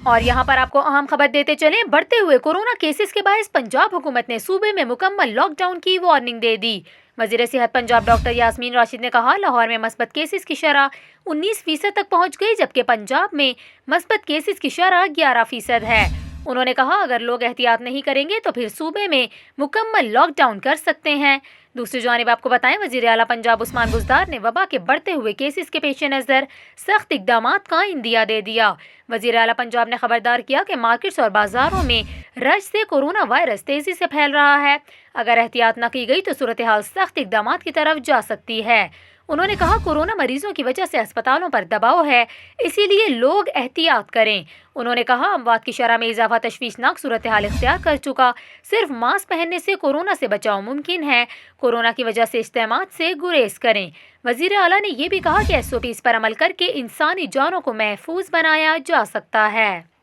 اور یہاں پر آپ کو اہم خبر دیتے چلیں، بڑھتے ہوئے کورونا کیسز کے باعث پنجاب حکومت نے صوبے میں مکمل لاک ڈاؤن کی وارننگ دے دی۔ وزیر صحت پنجاب ڈاکٹر یاسمین راشد نے کہا، لاہور میں مثبت کیسز کی شرح 19% تک پہنچ گئی، جبکہ پنجاب میں مثبت کیسز کی شرح 11% ہے۔ انہوں نے کہا، اگر لوگ احتیاط نہیں کریں گے تو پھر صوبے میں مکمل لاک ڈاؤن کر سکتے ہیں۔ دوسری جانب آپ کو بتائیں، وزیر اعلیٰ پنجاب عثمان بزدار نے وبا کے بڑھتے ہوئے کیسز کے پیش نظر سخت اقدامات کا عندیہ دے دیا۔ وزیر اعلیٰ پنجاب نے خبردار کیا کہ مارکیٹس اور بازاروں میں رش سے کورونا وائرس تیزی سے پھیل رہا ہے۔ اگر احتیاط نہ کی گئی تو صورتحال سخت اقدامات کی طرف جا سکتی ہے۔ انہوں نے کہا، کورونا مریضوں کی وجہ سے اسپتالوں پر دباؤ ہے، اسی لیے لوگ احتیاط کریں۔ انہوں نے کہا، اموات کی شرح میں اضافہ تشویشناک صورتحال اختیار کر چکا، صرف ماسک پہننے سے کورونا سے بچاؤ ممکن ہے، کورونا کی وجہ سے اجتماعات سے گریز کریں۔ وزیر اعلیٰ نے یہ بھی کہا کہ SOPs پر عمل کر کے انسانی جانوں کو محفوظ بنایا جا سکتا ہے۔